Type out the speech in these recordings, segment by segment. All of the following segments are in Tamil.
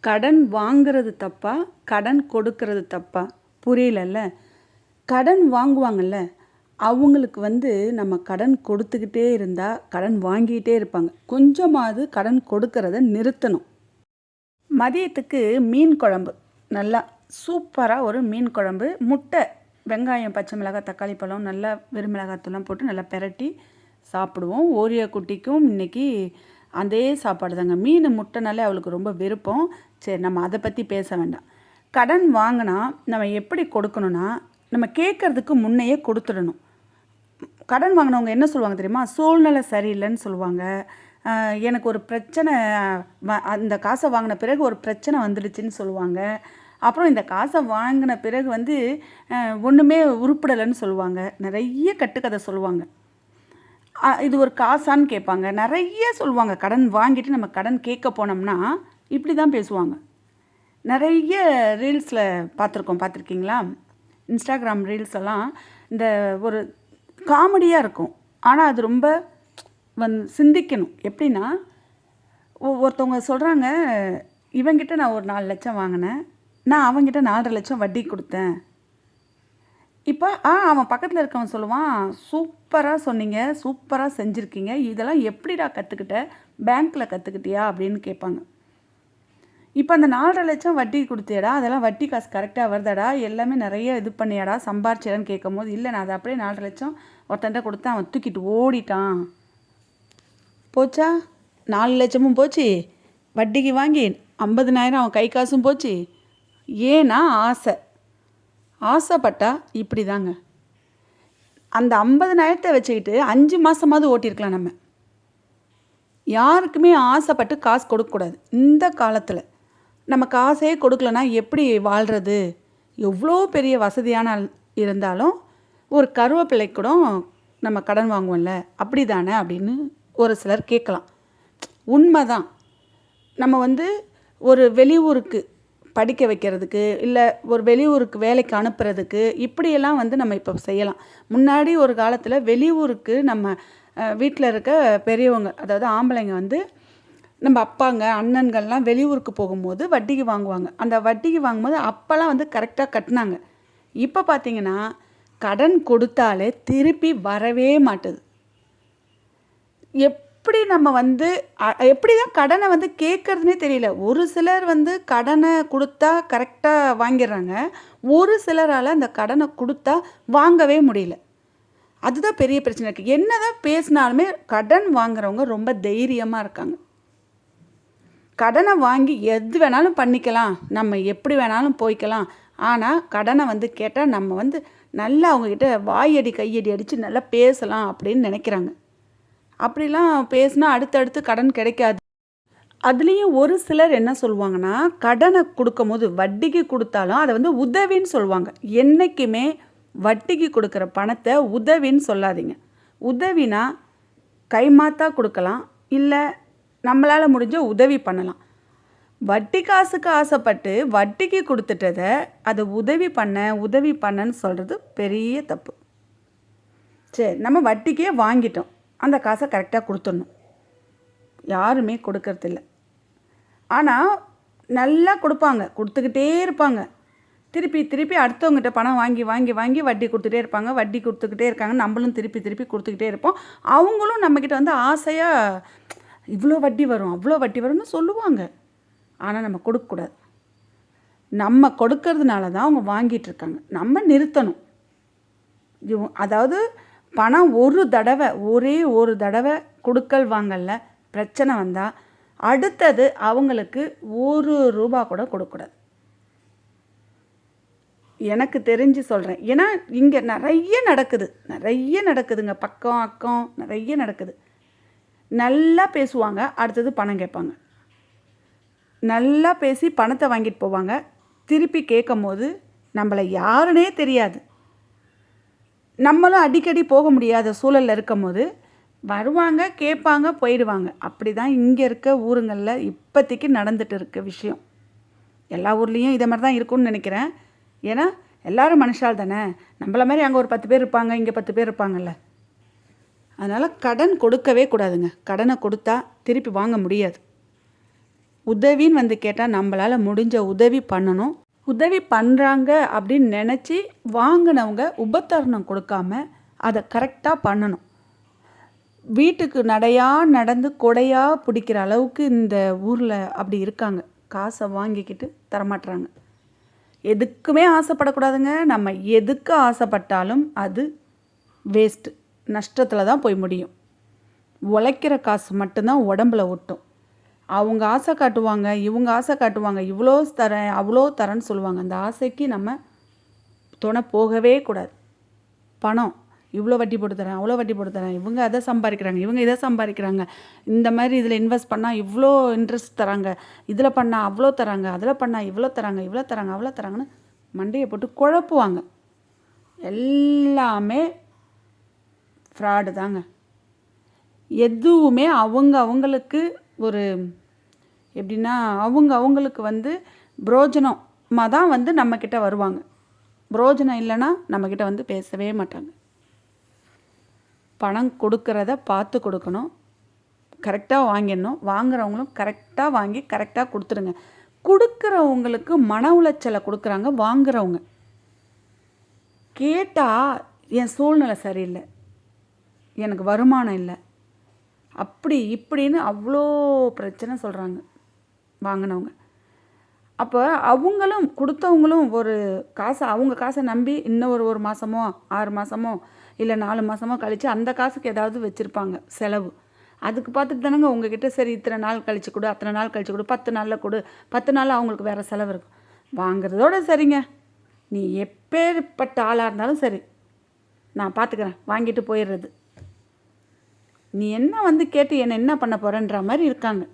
கடன் வாங்குறது தப்பா? கடன் கொடுக்கறது தப்பா? புரியலல்ல. கடன் வாங்குவாங்கல்ல, அவங்களுக்கு நம்ம கடன் கொடுத்துக்கிட்டே இருந்தா, கடன் வாங்கிட்டே இருப்பாங்க. கொஞ்சமாவது கடன் கொடுக்கறத நிறுத்தணும். மதியத்துக்கு மீன் குழம்பு. நல்லா சூப்பரா ஒரு மீன் குழம்பு. முட்டை, வெங்காயம், பச்சை மிளகாய், தக்காளி பழம், நல்லா வெறும் மிளகாத்தூள்லாம் போட்டு நல்லா பெரட்டி சாப்பிடுவோம். ஓரியா குட்டிக்கும் இன்னைக்கு அதே சாப்பாடு தாங்க. மீன் முட்டைனாலே அவளுக்கு ரொம்ப விருப்பம். சரி, நம்ம அதை பற்றி பேச வேண்டாம். கடன் வாங்கினா நம்ம எப்படி கொடுக்கணும்னா, நம்ம கேட்கறதுக்கு முன்னையே கொடுத்துடணும். கடன் வாங்கினவங்க என்ன சொல்லுவாங்க தெரியுமா? சூழ்நிலை சரியில்லைன்னு சொல்லுவாங்க. எனக்கு ஒரு பிரச்சனை, அந்த காசை வாங்கின பிறகு ஒரு பிரச்சனை வந்துடுச்சுன்னு சொல்லுவாங்க. அப்புறம் இந்த காசை வாங்கின பிறகு ஒன்றுமே உருப்படலைன்னு சொல்லுவாங்க. நிறைய கட்டுக்கதை சொல்லுவாங்க. இது ஒரு காசான்னு கேட்பாங்க. நிறைய சொல்லுவாங்க. கடன் வாங்கிட்டு நம்ம கடன் கேட்க போனோம்னா இப்படி தான் பேசுவாங்க. நிறைய ரீல்ஸில் பார்த்துருக்கீங்களா? இன்ஸ்டாகிராம் ரீல்ஸ் எல்லாம் இந்த ஒரு காமெடியாக இருக்கும். ஆனால் அது ரொம்ப சிந்திக்கணும். எப்படின்னா, ஒருத்தவங்க சொல்கிறாங்க, இவங்கிட்ட நான் ஒரு 4 லட்சம் வாங்கினேன், நான் அவங்ககிட்ட 4.5 லட்சம் வட்டி கொடுத்தேன். இப்போ அவன் பக்கத்தில் இருக்கவன் சொல்லுவான், சூப்பராக சொன்னீங்க, சூப்பராக செஞ்சுருக்கீங்க, இதெல்லாம் எப்படிடா கற்றுக்கிட்ட? பேங்க்கில் கற்றுக்கிட்டியா அப்படின்னு கேட்பாங்க. இப்போ அந்த 4.5 லட்சம் வட்டி கொடுத்தியடா, அதெல்லாம் வட்டி காசு கரெக்டாக வருதாடா, எல்லாமே நிறைய இது பண்ணியாடா, சம்பாரிச்சிடான்னு கேட்கும் போது, இல்லை நான் அதை அப்படியே 4.5 லட்சம் ஒருத்தன்ட்ட கொடுத்தேன், அவன் தூக்கிட்டு ஓடிட்டான். போச்சா? 4 லட்சமும் போச்சு, வட்டிக்கு வாங்கி 50,000 அவன் கை காசும் போச்சு. ஏன்னா ஆசைப்பட்டா இப்படி தாங்க. அந்த 50,000 வச்சுக்கிட்டு 5 மாதமாவது ஓட்டியிருக்கலாம். நம்ம யாருக்குமே ஆசைப்பட்டு காசு கொடுக்கக்கூடாது. இந்த காலத்தில் நம்ம காசே கொடுக்கலனா எப்படி வாழ்கிறது? எவ்வளோ பெரிய வசதியான இருந்தாலும் ஒரு கருவேப்பிலை கூட நம்ம கடன் வாங்குவோம்ல, அப்படி தானே அப்படின்னு ஒரு சிலர் கேட்கலாம். உண்மை தான். நம்ம ஒரு வெளியூருக்கு படிக்க வைக்கிறதுக்கு, இல்லை ஒரு வெளியூருக்கு வேலைக்கு அனுப்புறதுக்கு, இப்படியெல்லாம் நம்ம இப்போ செய்யலாம். முன்னாடி ஒரு காலத்தில் வெளியூருக்கு நம்ம வீட்டில் இருக்க பெரியவங்க, அதாவது ஆம்பளைங்க நம்ம அப்பாங்க அண்ணன்கள்லாம் வெளியூருக்கு போகும்போது வட்டிக்கு வாங்குவாங்க. அந்த வட்டிக்கு வாங்கும்போது அப்போல்லாம் கரெக்டாக கட்டினாங்க. இப்போ பார்த்திங்கன்னா கடன் கொடுத்தாலே திருப்பி வரவே மாட்டுது. எப்படி நம்ம எப்படி தான் கடனை கேட்குறதுனே தெரியல. ஒரு சிலர் கடனை கொடுத்தா கரெக்டாக வாங்கிடுறாங்க. ஒரு சிலரால் அந்த கடனை கொடுத்தா வாங்கவே முடியல. அதுதான் பெரிய பிரச்சனை இருக்குது. என்ன தான் பேசினாலுமே கடன் வாங்குறவங்க ரொம்ப தைரியமாக இருக்காங்க. கடனை வாங்கி எது வேணாலும் பண்ணிக்கலாம், நம்ம எப்படி வேணாலும் போய்க்கலாம். ஆனால் கடனை கேட்டால் நம்ம நல்லா அவங்கக்கிட்ட வாயடி கையடி அடித்து நல்லா பேசலாம் அப்படின்னு நினைக்கிறாங்க. அப்படிலாம் பேசினா அடுத்தடுத்து கடன் கிடைக்காது. அதுலேயும் ஒரு சிலர் என்ன சொல்லுவாங்கன்னா, கடனை கொடுக்கும் போது வட்டிக்கு கொடுத்தாலும் அதை உதவின்னு சொல்லுவாங்க. என்றைக்குமே வட்டிக்கு கொடுக்குற பணத்தை உதவின்னு சொல்லாதீங்க. உதவினா கைமாத்தா கொடுக்கலாம், இல்லை நம்மளால் முடிஞ்ச உதவி பண்ணலாம். வட்டி காசுக்கு ஆசைப்பட்டு வட்டிக்கு கொடுத்துட்டதை அதை உதவி பண்ணன்னு சொல்கிறது பெரிய தப்பு. சரி, நம்ம வட்டிக்கே வாங்கிட்டோம், அந்த காசை கரெக்டாக கொடுத்துடணும். யாருமே கொடுக்கறதில்ல. ஆனால் நல்லா கொடுப்பாங்க, கொடுத்துக்கிட்டே இருப்பாங்க. திருப்பி அடுத்தவங்ககிட்ட பணம் வாங்கி வாங்கி வாங்கி வட்டி கொடுத்துட்டே இருப்பாங்க. வட்டி கொடுத்துக்கிட்டே இருக்காங்க, நம்மளும் திருப்பி கொடுத்துக்கிட்டே இருப்போம். அவங்களும் நம்மக்கிட்ட ஆசையாக இவ்வளோ வட்டி வரும் அவ்வளோ வட்டி வரும்னு சொல்லுவாங்க. ஆனால் நம்ம கொடுக்கக்கூடாது. நம்ம கொடுக்கறதுனால தான் அவங்க வாங்கிட்டுருக்காங்க. நம்ம நிறுத்தணும். அதாவது பணம் ஒரே ஒரு தடவை கொடுக்கல் வாங்கல பிரச்சனை வந்தால் அடுத்தது அவங்களுக்கு ₹1 கூட கொடுக்கக்கூடாது. எனக்கு தெரிஞ்சு சொல்கிறேன். ஏன்னா இங்கே நிறைய நடக்குதுங்க. பக்கம் அக்கம் நிறைய நடக்குது. நல்லா பேசுவாங்க, அடுத்தது பணம் கேட்பாங்க. நல்லா பேசி பணத்தை வாங்கிட்டு போவாங்க. திருப்பி கேட்கும் போது நம்மளை யாருன்னே தெரியாது. நம்மளும் அடிக்கடி போக முடியாத சூழலில் இருக்கும் போது வருவாங்க, கேட்பாங்க, போயிடுவாங்க. அப்படி தான் இங்கே இருக்க ஊருங்களில் இப்போதைக்கு நடந்துட்டு இருக்க விஷயம். எல்லா ஊர்லேயும் இதை மாதிரி தான் இருக்கும்னு நினைக்கிறேன். ஏன்னா எல்லோரும் மனுஷால் தானே. நம்மள மாதிரி அங்கே ஒரு 10 பேர் இருப்பாங்க, இங்கே 10 பேர் இருப்பாங்கல்ல. அதனால் கடன் கொடுக்கவே கூடாதுங்க. கடனை கொடுத்தா திருப்பி வாங்க முடியாது. உதவின்னு வந்து கேட்டால் நம்மளால் முடிஞ்ச உதவி பண்ணணும். உதவி பண்ணுறாங்க அப்படின்னு நினச்சி வாங்கினவங்க உபத்தரணம் கொடுக்காம அதை கரெக்டாக பண்ணணும். வீட்டுக்கு நடையாக நடந்து கொடையாக பிடிக்கிற அளவுக்கு இந்த ஊரில் அப்படி இருக்காங்க. காசை வாங்கிக்கிட்டு தரமாட்டுறாங்க. எதுக்குமே ஆசைப்படக்கூடாதுங்க. நம்ம எதுக்கு ஆசைப்பட்டாலும் அது வேஸ்ட்டு, நஷ்டத்தில் தான் போய் முடியும். உழைக்கிற காசு மட்டும்தான் உடம்புல ஒட்டும். அவங்க ஆசை காட்டுவாங்க, இவங்க ஆசை காட்டுவாங்க, இவ்வளோ தரேன் அவ்வளோ தரேன்னு சொல்லுவாங்க. அந்த ஆசைக்கு நம்ம துணை போகவே கூடாது. பணம் இவ்வளோ வட்டி போட்டு தரேன், அவ்வளோ வட்டி போட்டு தரேன், இவங்க அதை சம்பாதிக்கிறாங்க, இவங்க இதை சம்பாதிக்கிறாங்க, இந்த மாதிரி இதில் இன்வெஸ்ட் பண்ணால் இவ்வளோ இன்ட்ரெஸ்ட் தராங்க, இதில் பண்ணால் அவ்வளோ தராங்க, அதில் பண்ணால் இவ்வளோ தராங்க, இவ்வளோ தராங்க, அவ்வளோ தராங்கன்னு மண்டையை போட்டு குழப்புவாங்க. எல்லாமே ஃப்ராடு தாங்க. எதுவுமே அவங்களுக்கு ஒரு எப்படின்னா அவங்களுக்கு புரோஜனமாக தான் நம்மக்கிட்ட வருவாங்க. புரோஜனம் இல்லைன்னா நம்மக்கிட்ட பேசவே மாட்டாங்க. பணம் கொடுக்கறத பார்த்து கொடுக்கணும், கரெக்டாக வாங்கிடணும். வாங்குறவங்களும் கரெக்டாக வாங்கி கரெக்டாக கொடுத்துருங்க. கொடுக்குறவங்களுக்கு மன உளைச்சலை கொடுக்குறாங்க வாங்குறவங்க. கேட்டால் என் சூழ்நிலை சரியில்லை, எனக்கு வருமானம் இல்லை, அப்படி இப்படின்னு அவ்வளோ பிரச்சனை சொல்கிறாங்க வாங்கினவங்க. அப்போ அவங்களும் கொடுத்தவங்களும் ஒரு அவங்க காசை நம்பி இன்னும் ஒரு மாதமோ 6 மாதமோ இல்லை 4 மாதமோ கழித்து அந்த காசுக்கு ஏதாவது வச்சுருப்பாங்க செலவு. அதுக்கு பார்த்துட்டு தானேங்க உங்ககிட்ட சரி இத்தனை நாள் கழிச்சு கொடு, அத்தனை நாள் கழிச்சு கொடு, 10 நாளில் கொடு, 10 நாள் அவங்களுக்கு வேறு செலவு இருக்கும். வாங்குறதோட சரிங்க, நீ எப்பேற்பட்ட ஆளாக இருந்தாலும் சரி நான் பார்த்துக்கிறேன் வாங்கிட்டு போயிடுறது. நீ என்ன கேட்டு என்ன பண்ண போகிறேன்ற மாதிரி இருக்காங்க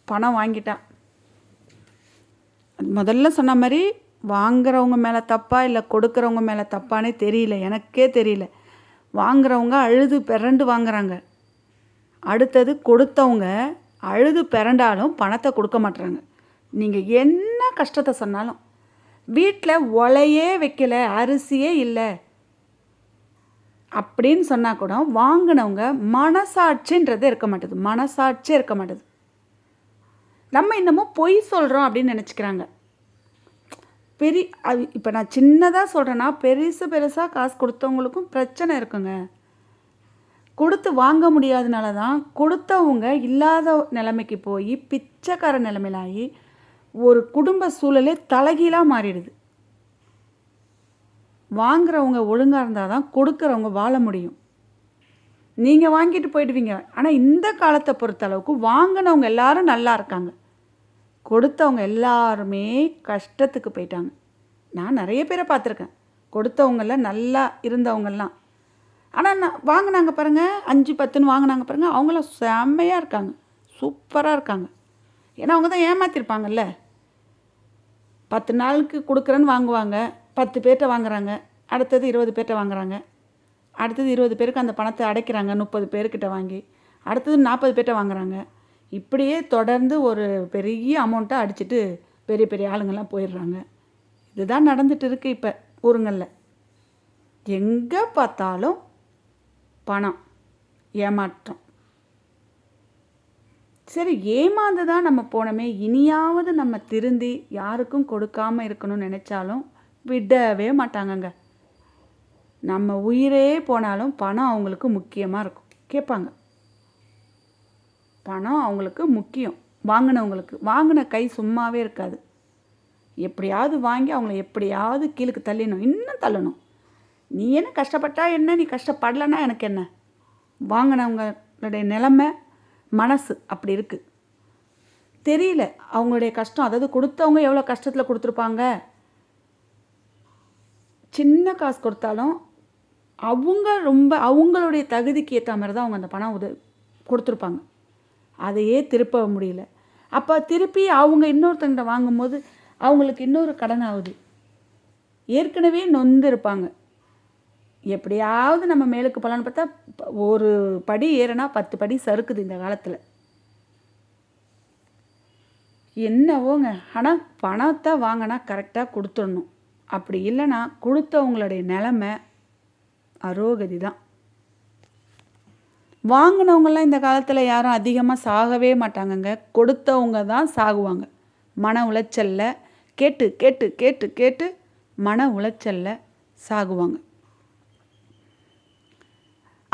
பணம் வாங்கிட்டா. முதல்ல சொன்ன மாதிரி வாங்குறவங்க மேலே தப்பா இல்லை கொடுக்குறவங்க மேலே தப்பானே தெரியல, எனக்கே தெரியல. வாங்குறவங்க அழுது பிறண்டு வாங்குறாங்க. அடுத்தது கொடுத்தவங்க அழுது பிறண்டாலும் பணத்தை கொடுக்க மாட்டுறாங்க. நீங்கள் என்ன கஷ்டத்தை சொன்னாலும், வீட்டில் உலையே வைக்கல, அரிசியே இல்லை அப்படின்னு சொன்னால் கூட வாங்கினவங்க மனசாட்சின்றது இருக்க மாட்டேது, மனசாட்சியே இருக்க மாட்டேது. நம்ம இன்னமும் பொய் சொல்கிறோம் அப்படின்னு நினச்சிக்கிறாங்க. இப்போ நான் சின்னதாக சொல்கிறேன்னா பெருசாக காசு கொடுத்தவங்களுக்கும் பிரச்சனை இருக்குங்க. கொடுத்து வாங்க முடியாதனால தான் கொடுத்தவங்க இல்லாத நிலைமைக்கு போய் பிச்சைக்கார நிலைமையிலாகி ஒரு குடும்ப சூழலே தலைகீழாக மாறிடுது. வாங்குறவங்க ஒழுங்காக இருந்தால் தான் கொடுக்குறவங்க வாழ முடியும். நீங்கள் வாங்கிட்டு போயிடுவீங்க. ஆனால் இந்த காலத்தை பொறுத்தளவுக்கு வாங்கினவங்க எல்லாரும் நல்லா இருக்காங்க, கொடுத்தவங்க எல்லாருமே கஷ்டத்துக்கு போயிட்டாங்க. நான் நிறைய பேரை பார்த்துருக்கேன், கொடுத்தவங்கள நல்லா இருந்தவங்கெல்லாம். ஆனால் வாங்கினாங்க பாருங்கள், 5-10ன்னு வாங்கினாங்க பாருங்கள், அவங்களாம் செம்மையாக இருக்காங்க, சூப்பராக இருக்காங்க. ஏன்னா அவங்க தான் ஏமாற்றிருப்பாங்கல்ல. 10 நாளுக்கு கொடுக்குறேன்னு வாங்குவாங்க, 10 பேர்கிட்ட வாங்குறாங்க, அடுத்தது 20 பேர்கிட்ட வாங்குறாங்க, அடுத்தது 20 பேருக்கு அந்த பணத்தை அடைக்கிறாங்க, 30 பேர்கிட்ட வாங்கி, அடுத்தது 40 பேர்கிட்ட வாங்குறாங்க. இப்படியே தொடர்ந்து ஒரு பெரிய அமௌண்ட்டை அடிச்சுட்டு பெரிய பெரிய ஆளுங்கள்லாம் போயிடுறாங்க. இதுதான் நடந்துட்டு இருக்குது இப்போ ஊருங்களில். எங்கே பார்த்தாலும் பணம், ஏமாற்றம். சரி, ஏமாந்து தான் நம்ம போனோமே, இனியாவது நம்ம திருந்தி யாருக்கும் கொடுக்காமல் இருக்கணும்னு நினச்சாலும் விடவே மாட்டாங்கங்க. நம்ம உயிரே போனாலும் பணம் அவங்களுக்கு முக்கியமாக இருக்கும். கேட்பாங்க, பணம் அவங்களுக்கு முக்கியம். வாங்கினவங்களுக்கு வாங்கின கை சும்மாவே இருக்காது. எப்படியாவது வாங்கி அவங்கள எப்படியாவது கீழுக்கு தள்ளிடணும், இன்னும் தள்ளணும். நீ என்ன கஷ்டப்பட்டா என்ன, நீ கஷ்டப்படலைன்னா எனக்கு என்ன. வாங்கினவங்களுடைய நிலைமை மனசு அப்படி இருக்குது. தெரியல அவங்களுடைய கஷ்டம். அதாவது கொடுத்தவங்க எவ்வளோ கஷ்டத்தில் கொடுத்துருப்பாங்க. சின்ன காசு கொடுத்தாலும் அவங்களுடைய தகுதிக்கு ஏற்ற மாதிரி தான் அவங்க அந்த பணம் கொடுத்துருப்பாங்க. அதையே திருப்ப முடியல. அப்போ திருப்பி அவங்க இன்னொருத்தங்கிட்ட வாங்கும்போது அவங்களுக்கு இன்னொரு கடன் ஆகுது. ஏற்கனவே நொந்து இருப்பாங்க. எப்படியாவது நம்ம மேலுக்கு போகலான்னு பார்த்தா ஒரு படி ஏறினா 10 படி சறுக்குது இந்த காலத்தில். என்னவோங்க. ஆனால் பணத்தை வாங்கினா கரெக்டாக கொடுத்துடணும். அப்படி இல்லைன்னா கொடுத்தவங்களுடைய நிலைமை அரோகதி தான். வாங்கினவங்கலாம் இந்த காலத்தில் யாரும் அதிகமாக சாகவே மாட்டாங்கங்க. கொடுத்தவங்க தான் சாகுவாங்க. மன உளைச்சல்ல கேட்டு கேட்டு கேட்டு கேட்டு மன உளைச்சல்ல சாகுவாங்க.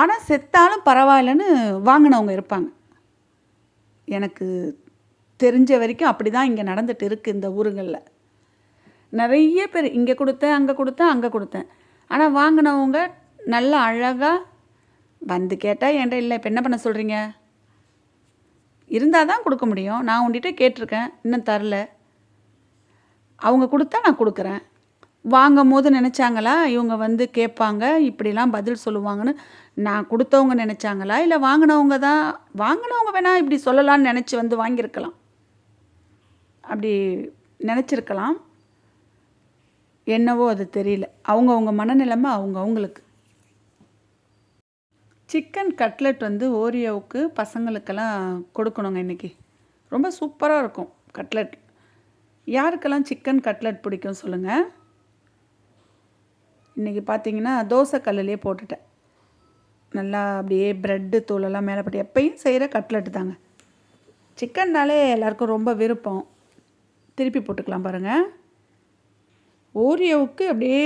ஆனால் செத்தாலும் பரவாயில்லன்னு வாங்கினவங்க இருப்பாங்க. எனக்கு தெரிஞ்ச வரைக்கும் அப்படி தான் இங்கே நடந்துட்டு இருக்குது இந்த ஊருங்களில். நிறைய பேர் இங்கே கொடுத்தேன், அங்கே கொடுத்தேன், அங்கே கொடுத்தேன். ஆனால் வாங்கினவங்க நல்லா அழகாக வந்து கேட்டால் என்கிட்ட இல்லை, இப்போ என்ன பண்ண சொல்கிறீங்க? இருந்தால் தான் கொடுக்க முடியும். நான் உங்கள்கிட்ட கேட்டிருக்கேன், இன்னும் தரல. அவங்க கொடுத்தா நான் கொடுக்குறேன். வாங்கும் போது நினச்சாங்களா இவங்க வந்து கேட்பாங்க, இப்படிலாம் பதில் சொல்லுவாங்கன்னு நான் கொடுத்தவங்க நினச்சாங்களா? இல்லை வாங்கினவங்க வேணால் இப்படி சொல்லலான்னு நினச்சி வந்து வாங்கியிருக்கலாம். அப்படி நினச்சிருக்கலாம். என்னவோ அது தெரியல. அவங்கவுங்க மனநிலைமை அவங்களுக்கு. சிக்கன் கட்லெட் வந்து ஓரியோவுக்கு பசங்களுக்கெல்லாம் கொடுக்கணுங்க இன்றைக்கி. ரொம்ப சூப்பராக இருக்கும் கட்லெட். யாருக்கெல்லாம் சிக்கன் கட்லெட் பிடிக்கும் சொல்லுங்கள். இன்றைக்கி பார்த்தீங்கன்னா தோசை கல்லுலேயே போட்டுட்டேன். நல்லா அப்படியே ப்ரெட்டு தூளெல்லாம் மேலே போட்டு எப்பயும் செய்கிற கட்லெட்டு தாங்க. சிக்கன்னாலே எல்லாருக்கும் ரொம்ப விருப்பம். திருப்பி போட்டுக்கலாம் பாருங்கள். ஓரியோவுக்கு அப்படியே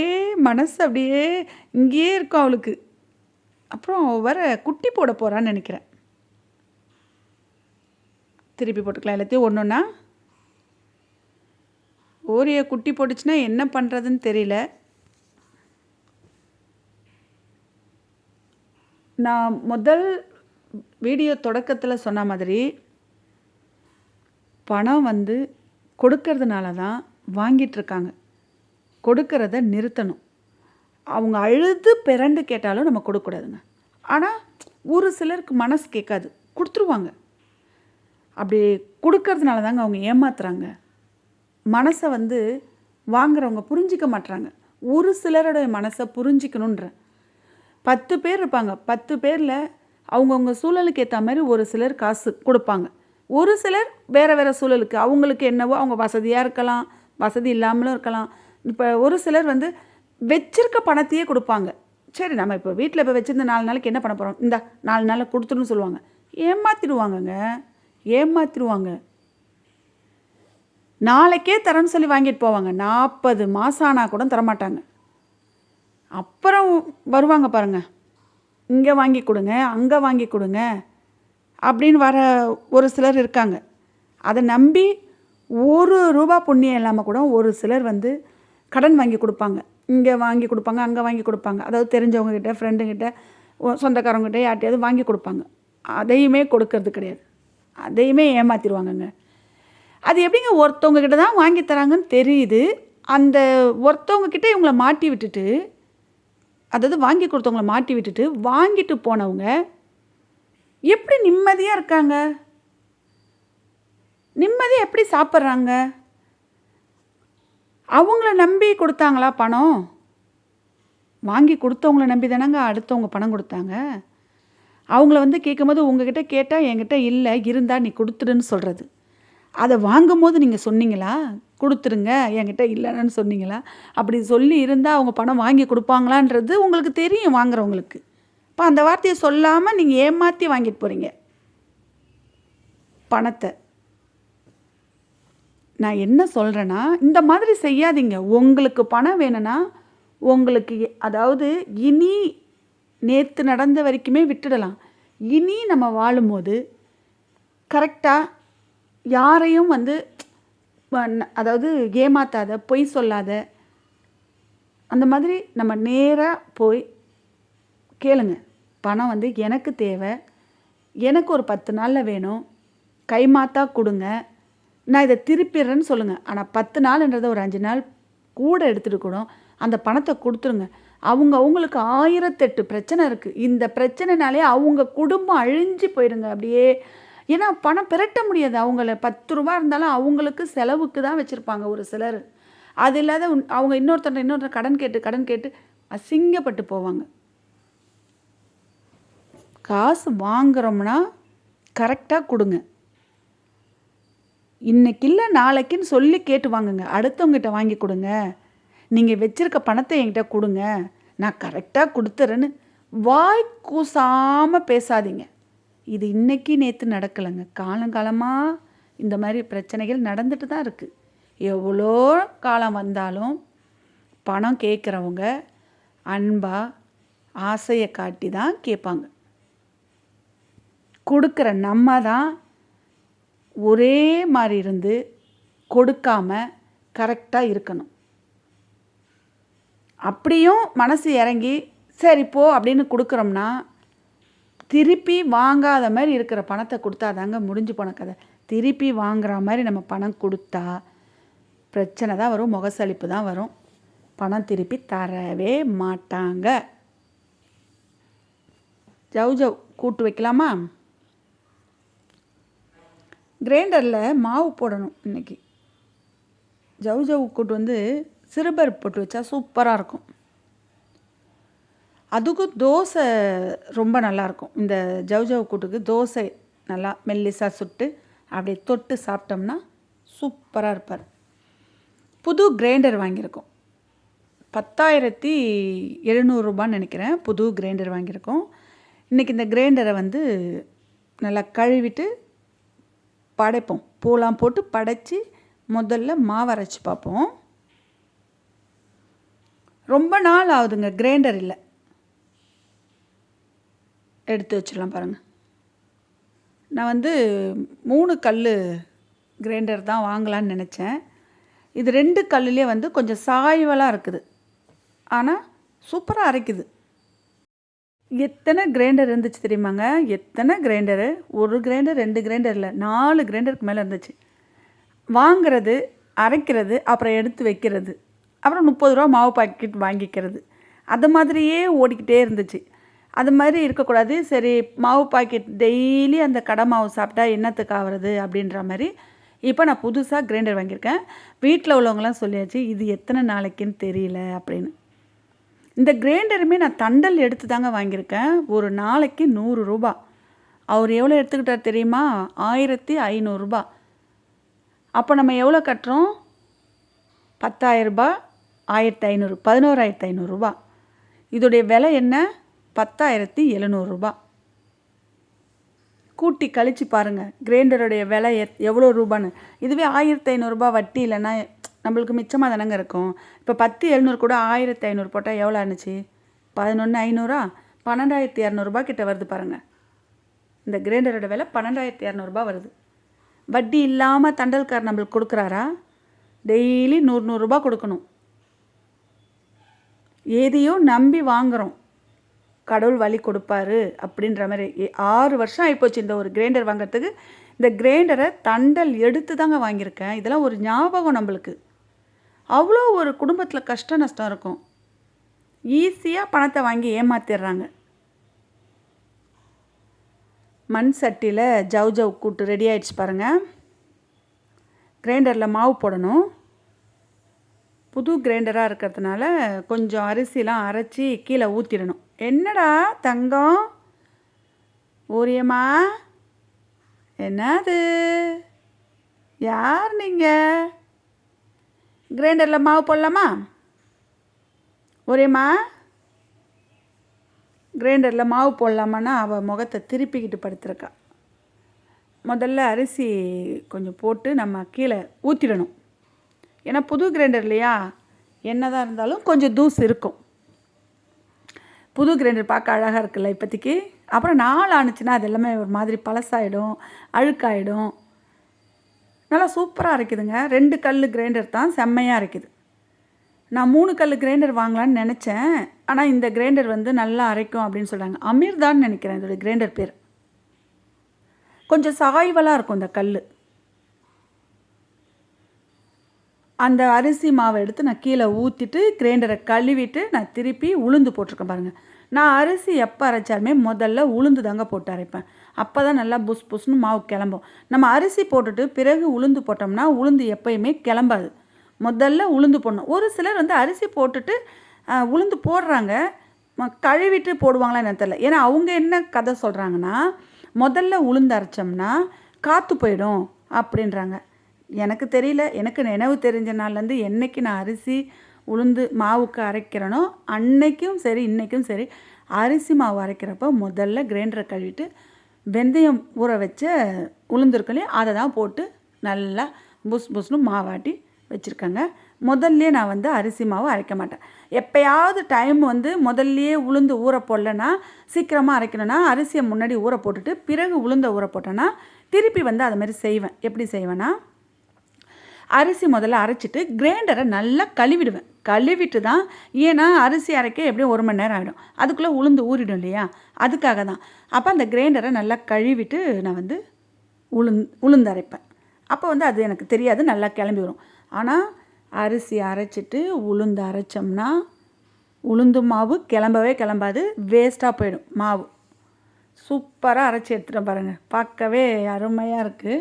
மனசு அப்படியே இங்கேயே இருக்கும் அவளுக்கு. அப்புறம் வர குட்டி போட போகிறான்னு நினைக்கிறேன். திருப்பி போட்டுக்கலாம் எல்லாத்தையும் ஒன்று ஒன்றா. ஓரியோ குட்டி போட்டுச்சுன்னா என்ன பண்ணுறதுன்னு தெரியல. நான் முதல் வீடியோ தொடக்கத்தில் சொன்ன மாதிரி பணம் வந்து கொடுக்கறதுனால தான் வாங்கிட்டுருக்காங்க. கொடுக்கறத நிறுத்தணும். அவங்க அழுது பிறண்டு கேட்டாலும் நம்ம கொடுக்கக்கூடாதுங்க. ஆனால் ஒரு சிலருக்கு மனசு கேட்காது, கொடுத்துருவாங்க. அப்படி கொடுக்கறதுனால தாங்க அவங்க ஏமாத்துறாங்க. மனசை வந்து வாங்குறவங்க புரிஞ்சிக்க மாட்டுறாங்க. ஒரு சிலருடைய மனசை புரிஞ்சிக்கணுன்ற 10 பேர் இருப்பாங்க. 10 பேரில் அவங்கவுங்க சூழலுக்கு ஏற்ற மாதிரி ஒரு சிலர் காசு கொடுப்பாங்க. ஒரு சிலர் வேறு வேறு சூழலுக்கு அவங்களுக்கு என்னவோ அவங்க வசதியாக இருக்கலாம், வசதி இல்லாமலும் இருக்கலாம். இப்போ ஒரு சிலர் வந்து வச்சிருக்க பணத்தையே கொடுப்பாங்க. சரி, நம்ம இப்போ வீட்டில் இப்போ வச்சுருந்த 4 நாளைக்கு என்ன பண்ண போகிறோம், இந்த 4 நாளில் கொடுத்துருன்னு சொல்லுவாங்க. ஏமாற்றிடுவாங்கங்க, ஏமாற்றிடுவாங்க. நாளைக்கே தரேன்னு சொல்லி வாங்கிட்டு போவாங்க. 40 மாதம் ஆனால் கூட தரமாட்டாங்க. அப்புறம் வருவாங்க பாருங்கள், இங்கே வாங்கி கொடுங்க, அங்கே வாங்கி கொடுங்க அப்படின்னு வர ஒரு சிலர் இருக்காங்க. அதை நம்பி ₹1 புண்ணியம் இல்லாமல் கூட ஒரு சிலர் வந்து கடன் வாங்கி கொடுப்பாங்க. இங்கே வாங்கி கொடுப்பாங்க, அங்கே வாங்கி கொடுப்பாங்க. அதாவது தெரிஞ்சவங்ககிட்ட, ஃப்ரெண்டுங்கிட்ட, சொந்தக்காரவங்ககிட்ட யார்ட்டையாவது வாங்கி கொடுப்பாங்க. அதையுமே கொடுக்கறது கிடையாது. அதையுமே ஏமாற்றிடுவாங்கங்க. அது எப்படிங்க ஒருத்தவங்க கிட்ட தான் வாங்கி தராங்கன்னு தெரியுது. அந்த ஒருத்தவங்கக்கிட்ட இவங்கள மாட்டி விட்டுட்டு, அதாவது வாங்கி கொடுத்தவங்கள மாட்டி விட்டுட்டு வாங்கிட்டு போனவங்க எப்படி நிம்மதியாக இருக்காங்க? நிம்மதியாக எப்படி சாப்பிட்றாங்க? அவங்கள நம்பி கொடுத்தாங்களா பணம்? வாங்கி கொடுத்தவங்கள நம்பி தானங்க அடுத்தவங்க பணம் கொடுத்தாங்க. அவங்கள வந்து கேட்கும்போது உங்ககிட்ட கேட்டால் என்கிட்ட இல்லை, இருந்தால் நீ கொடுத்துடுன்னு சொல்கிறது. அதை வாங்கும் போது நீங்கள் சொன்னீங்களா கொடுத்துருங்க என்கிட்ட இல்லைன்னு சொன்னீங்களா? அப்படி சொல்லி இருந்தால் அவங்க பணம் வாங்கி கொடுப்பாங்களான்றது உங்களுக்கு தெரியும் வாங்குறவங்களுக்கு. இப்போ அந்த வார்த்தையை சொல்லாமல் நீங்கள் ஏமாற்றி வாங்கிட்டு போகிறீங்க பணத்தை. நான் என்ன சொல்கிறேன்னா, இந்த மாதிரி செய்யாதீங்க. உங்களுக்கு பணம் வேணும்னா உங்களுக்கு அதாவது இனி நேற்று நடந்த வரைக்குமே விட்டுடலாம். இனி நம்ம வாழும்போது கரெக்டாக யாரையும் வந்து அதாவது ஏமாத்தாத, பொய் சொல்லாத, அந்த மாதிரி நம்ம நேராக போய் கேளுங்க. பணம் வந்து எனக்கு தேவை, எனக்கு ஒரு 10 நாளில் வேணும், கைமாத்தா கொடுங்க, நான் இதை திருப்பிடுறேன்னு சொல்லுங்கள். ஆனால் 10 நாள்ன்றதை ஒரு 5 நாள் கூட எடுத்துகிட்டு கூட அந்த பணத்தை கொடுத்துருங்க. அவங்களுக்கு 1008 பிரச்சனை இருக்குது. இந்த பிரச்சனைனாலே அவங்க குடும்பம் அழிஞ்சு போயிடுங்க அப்படியே. ஏன்னா பணம் பெரட்ட முடியாது. அவங்கள ₹10 இருந்தாலும் அவங்களுக்கு செலவுக்கு தான் வச்சுருப்பாங்க ஒரு சிலர். அது இல்லாத அவங்க இன்னொருத்தர் கடன் கேட்டு அசிங்கப்பட்டு போவாங்க. காசு வாங்குகிறோம்னா கரெக்டாக கொடுங்க. இன்னைக்கு இல்லை நாளைக்குன்னு சொல்லி கேட்டு வாங்குங்க. அடுத்தவங்ககிட்ட வாங்கி கொடுங்க. நீங்கள் வச்சுருக்க பணத்தை என்கிட்ட கொடுங்க, நான் கரெக்டாக கொடுத்துறேன்னு வாய் கூசாமல் பேசாதீங்க. இது இன்றைக்கி நேற்று நடக்கலைங்க, காலங்காலமாக இந்த மாதிரி பிரச்சனைகள் நடந்துட்டு தான் இருக்குது. எவ்வளோ காலம் வந்தாலும் பணம் கேட்குறவங்க அன்பாக ஆசையை காட்டி தான் கேட்பாங்க. கொடுக்குற நம்ம தான் ஒரே மாதிரி இருந்து கொடுக்காம கரெக்டாக இருக்கணும். அப்படியும் மனசு இறங்கி சரி போ அப்படின்னு கொடுக்குறோம்னா திருப்பி வாங்காத மாதிரி இருக்கிற பணத்தை கொடுத்தா தாங்க முடிஞ்சு போன கதை. திருப்பி வாங்குற மாதிரி நம்ம பணம் கொடுத்தா பிரச்சனை தான் வரும், முகசலிப்பு தான் வரும், பணம் திருப்பி தரவே மாட்டாங்க. ஜவ் கூட்டு வைக்கலாமா? கிரைண்டரில் மாவு போடணும் இன்றைக்கி. ஜவ் கூட்டு வந்து சிறுபருப்பு போட்டு வச்சா சூப்பராக இருக்கும். அதுக்கும் தோசை ரொம்ப நல்லாயிருக்கும். இந்த ஜவ் கூட்டுக்கு தோசை நல்லா மெல்லிசாக சுட்டு அப்படியே தொட்டு சாப்பிட்டோம்னா சூப்பராக இருப்பார். புது கிரைண்டர் வாங்கியிருக்கோம், 10,700 நினைக்கிறேன். புது கிரைண்டர் வாங்கியிருக்கோம். இன்றைக்கி இந்த கிரைண்டரை வந்து நல்லா கழுவிட்டு படைப்போம். பூலாம் போட்டு படைச்சி முதல்ல மாவு அரைச்சி பார்ப்போம். ரொம்ப நாள் ஆகுதுங்க கிரைண்டர் இல்லை, எடுத்து வச்சிடலாம் பாருங்கள். நான் வந்து 3 கல் கிரைண்டர் தான் வாங்கலான்னு நினச்சேன். இது 2 கல்லுலேயே வந்து கொஞ்சம் சாய்வலாக இருக்குது, ஆனால் சூப்பராக அரைக்குது. எத்தனை கிரைண்டர் இருந்துச்சு தெரியுமாங்க? எத்தனை கிரைண்டரு? 1 கிரைண்டர் 2 கிரைண்டர் இல்லை, 4 கிரைண்டருக்கு மேலே இருந்துச்சு. வாங்கிறது, அரைக்கிறது, அப்புறம் எடுத்து வைக்கிறது, அப்புறம் 30 ரூபா மாவு பாக்கெட் வாங்கிக்கிறது, அது மாதிரியே ஓடிக்கிட்டே இருந்துச்சு. அது மாதிரி இருக்கக்கூடாது. சரி, மாவு பாக்கெட் டெய்லி அந்த கடை மாவு சாப்பிட்டா என்னத்துக்கு ஆகிறது அப்படின்ற மாதிரி இப்போ நான் புதுசாக கிரைண்டர் வாங்கியிருக்கேன். வீட்டில் உள்ளவங்களாம் சொல்லியாச்சு இது எத்தனை நாளைக்குன்னு தெரியல அப்படின்னு. இந்த கிரைண்டருமே நான் தண்டல் எடுத்து தாங்க வாங்கியிருக்கேன். ஒரு நாளைக்கு 100 ரூபா. அவர் எவ்வளோ எடுத்துக்கிட்டார் தெரியுமா? 1,500 ரூபா. அப்போ நம்ம எவ்வளோ கட்டுறோம்? 10,000 ரூபா, 1,500, 11,500 ரூபா. இதோடைய விலை என்ன? 10,700 ரூபா. கூட்டி கழித்து பாருங்கள் கிரைண்டருடைய விலை எவ்வளோ ரூபான்னு. இதுவே 1,500 ரூபா வட்டி இல்லைன்னா நம்மளுக்கு மிச்சமாக தானங்க இருக்கும். இப்போ 10,700 கூட 1,500 போட்டால் எவ்வளோ ஆணுச்சு? 11,500, 12,200 ரூபா கிட்ட வருது பாருங்கள். இந்த கிரைண்டரோட விலை 12,200 ரூபா வருது. வட்டி இல்லாமல் தண்டல்கார் நம்மளுக்கு கொடுக்குறாரா? டெய்லி 100 ரூபா கொடுக்கணும். எதையோ நம்பி வாங்குகிறோம், கடவுள் வழி கொடுப்பாரு அப்படின்ற மாதிரி. 6 வருஷம் ஆகிப்போச்சு இந்த ஒரு கிரைண்டர் வாங்கிறதுக்கு. இந்த கிரைண்டரை தண்டல் எடுத்து தாங்க வாங்கியிருக்கேன். இதெல்லாம் ஒரு ஞாபகம் நம்மளுக்கு. அவ்வளோ ஒரு குடும்பத்தில் கஷ்ட நஷ்டம் இருக்கும், ஈஸியாக பணத்தை வாங்கி ஏமாத்திடுறாங்க. மண் சட்டியில் ஜவ் கூட்டு ரெடி ஆகிடுச்சு பாருங்கள். கிரைண்டரில் மாவு போடணும். புது கிரைண்டராக இருக்கிறதுனால கொஞ்சம் அரிசிலாம் அரைச்சி கீழே ஊற்றிடணும். என்னடா தங்கம், ஊரியம்மா, என்னது, யார் நீங்கள்? கிரைண்டரில் மாவு போடலாமா? ஊரியம்மா, கிரைண்டரில் மாவு போடலாமான்னா அவள் முகத்தை திருப்பிக்கிட்டு படுத்துருக்கா. முதல்ல அரிசி கொஞ்சம் போட்டு நம்ம கீழே ஊற்றிடணும். ஏன்னா புது கிரைண்டர் இல்லையா, என்னதான் இருந்தாலும் கொஞ்சம் தூசு இருக்கும். புது கிரைண்டர் பார்க்க அழகாக இருக்குல்ல இப்போதைக்கு. அப்புறம் நாள் ஆணுச்சுன்னா அது எல்லாமே ஒரு மாதிரி பழசாயிடும், அழுக்காயிடும். நல்லா சூப்பராக அரைக்குதுங்க. 2 கல் கிரைண்டர் தான் செம்மையாக அரைக்குது. நான் 3 கல் கிரைண்டர் வாங்கலான்னு நினச்சேன். ஆனால் இந்த கிரைண்டர் வந்து நல்லா அரைக்கும் அப்படின்னு சொல்கிறாங்க. அமீர்தான் நினைக்கிறேன் இதோட கிரைண்டர் பேர். கொஞ்சம் சாய்வலாக இருக்கும் இந்த கல். அந்த அரிசி மாவை எடுத்து நான் கீழே ஊற்றிட்டு கிரைண்டரை கழுவிட்டு நான் திருப்பி உளுந்து போட்டிருக்கேன் பாருங்கள். நான் அரிசி எப்போ அரைச்சாலுமே முதல்ல உளுந்து தாங்க போட்டு அரைப்பேன். அப்போ தான் நல்லா புஸ் புஸ்னு மாவு கிளம்பும். நம்ம அரிசி போட்டுட்டு பிறகு உளுந்து போட்டோம்னா உளுந்து எப்போயுமே கிளம்பாது. முதல்ல உளுந்து போடணும். ஒரு சிலர் வந்து அரிசி போட்டுட்டு உளுந்து போடுறாங்க, கழுவிட்டு போடுவாங்களா என்ன தெரியல. ஏன்னா அவங்க என்ன கதை சொல்கிறாங்கன்னா, முதல்ல உளுந்து அரைச்சோம்னா காற்று போயிடும் அப்படின்றாங்க. எனக்கு தெரியல. எனக்கு நினைவு தெரிஞ்ச நாள்லேருந்து என்றைக்கு நான் அரிசி உளுந்து மாவுக்கு அரைக்கிறேனோ அன்னைக்கும் சரி இன்றைக்கும் சரி அரிசி மாவு அரைக்கிறப்போ முதல்ல கிரைண்டரை கழுவிட்டு வெந்தயம் ஊற வச்ச உளுந்துருக்கலையும் அதை தான் போட்டு நல்லா புஸ்னு மாவாட்டி வச்சுருக்கேங்க. முதல்லையே நான் வந்து அரிசி மாவு அரைக்க மாட்டேன். எப்போயாவது டைம் வந்து முதல்லையே உளுந்து ஊற போடலன்னா, சீக்கிரமாக அரைக்கணும்னா அரிசியை முன்னாடி ஊற போட்டுட்டு பிறகு உளுந்தை ஊற போட்டேன்னா திருப்பி வந்து அது மாதிரி செய்வேன். எப்படி செய்வேன்னா, அரிசி முதல்ல அரைச்சிட்டு கிரைண்டரை நல்லா கழுவிடுவேன். கழுவிட்டு தான், ஏன்னா அரிசி அரைக்க எப்படியும் 1 மணி நேரம் ஆகிடும். அதுக்குள்ளே உளுந்து ஊறிடும் இல்லையா, அதுக்காக தான். அப்போ அந்த கிரைண்டரை நல்லா கழுவிட்டு நான் வந்து உளுந்து அரைப்பேன். அப்போ வந்து அது எனக்கு தெரியாது, நல்லா கிளம்பி வரும். ஆனால் அரிசி அரைச்சிட்டு உளுந்து அரைச்சோம்னா உளுந்து மாவு கிளம்பாது, வேஸ்ட்டாக போயிடும் மாவு. சூப்பராக அரைச்சி எடுத்துகிட்டு பாருங்கள், பார்க்கவே அருமையாக இருக்குது.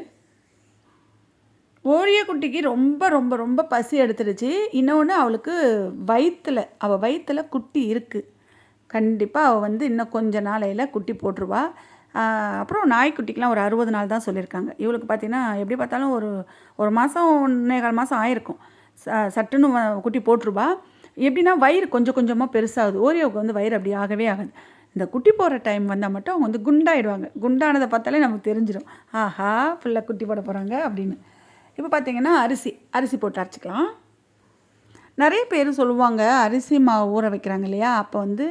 ஓரிய குட்டிக்கு ரொம்ப ரொம்ப ரொம்ப பசி எடுத்துடுச்சு. இன்னொன்று அவளுக்கு அவள் வயிற்றில் குட்டி இருக்குது. கண்டிப்பாக அவள் வந்து இன்னும் கொஞ்ச நாளையில் குட்டி போட்டுருவா. அப்புறம் நாய்க்குட்டிக்கெலாம் ஒரு 60 நாள் தான் சொல்லியிருக்காங்க. இவளுக்கு பார்த்திங்கன்னா எப்படி பார்த்தாலும் ஒரு மாதம் 1.25 மாதம் ஆயிருக்கும். சட்டுன்னு குட்டி போட்டுருவா. எப்படின்னா வயிறு கொஞ்சம் கொஞ்சமாக பெருசாகுது. ஓரியோவுக்கு வந்து வயிறு அப்படி ஆகவே ஆகாது. இந்த குட்டி போடுற டைம் வந்தால் மட்டும் அவங்க வந்து குண்டாயிடுவாங்க. குண்டானதை பார்த்தாலே நமக்கு தெரிஞ்சிடும், ஆஹா பிள்ளை குட்டி போட போகிறாங்க அப்படின்னு. இப்போ பார்த்திங்கன்னா அரிசி போட்டு அரைச்சிக்கலாம். நிறைய பேர் சொல்லுவாங்க, அரிசி மாவு ஊற வைக்கிறாங்க இல்லையா, அப்போ வந்து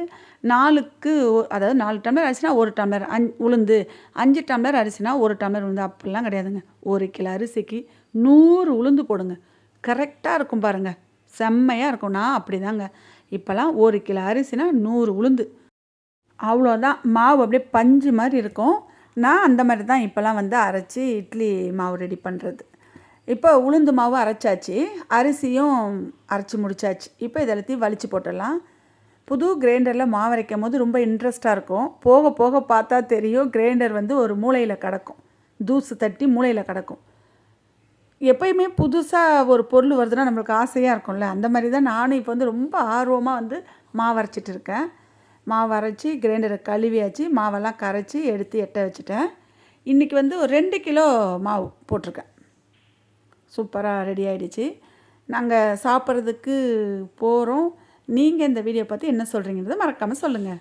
4 டம்ளர் அரிசினா 1 டம்ளர் உளுந்து, 5 டம்ளர் அரிசினா 1 டம்ளர் உளுந்து. அப்படிலாம் கிடையாதுங்க. 1 கிலோ அரிசிக்கு 100 உளுந்து போடுங்க. கரெக்டாக இருக்கும் பாருங்கள், செம்மையாக இருக்கும். நான் அப்படி தாங்க. இப்போலாம் 1 கிலோ அரிசினா 100 உளுந்து, அவ்வளோதான். மாவு அப்படியே பஞ்சு மாதிரி இருக்கும். நான் அந்த மாதிரி தான் இப்போலாம் வந்து அரைச்சி இட்லி மாவு ரெடி பண்ணுறது. இப்போ உளுந்து மாவு அரைச்சாச்சு, அரிசியும் அரைச்சி முடிச்சாச்சு. இப்போ இதெல்லாத்தையும் வலிச்சு போட்டுடலாம். புது கிரைண்டரில் மாவு அரைக்கும் போது ரொம்ப இன்ட்ரெஸ்ட்டாக இருக்கும். போக போக பார்த்தா தெரியும், கிரைண்டர் வந்து ஒரு மூலையில் கிடக்கும், தூசு தட்டி மூலையில் கிடக்கும். எப்பயுமே புதுசாக ஒரு பொருள் வருதுன்னா நம்மளுக்கு ஆசையாக இருக்கும்ல, அந்த மாதிரி தான் நானும் இப்போ வந்து ரொம்ப ஆர்வமாக வந்து மாவு அரைச்சிட்டு இருக்கேன். மாவு அரைச்சி கிரைண்டரை கழுவியாச்சு, மாவெல்லாம் கரைச்சி எடுத்து எட்ட வச்சுட்டேன். இன்றைக்கி வந்து ஒரு 2 கிலோ மாவு போட்டிருக்கேன். சூப்பராக ரெடி ஆகிடுச்சு. நாங்கள் சாப்பிட்றதுக்கு போகிறோம். நீங்கள் இந்த வீடியோ பார்த்து என்ன சொல்கிறீங்கிறத மறக்காமல் சொல்லுங்கள்.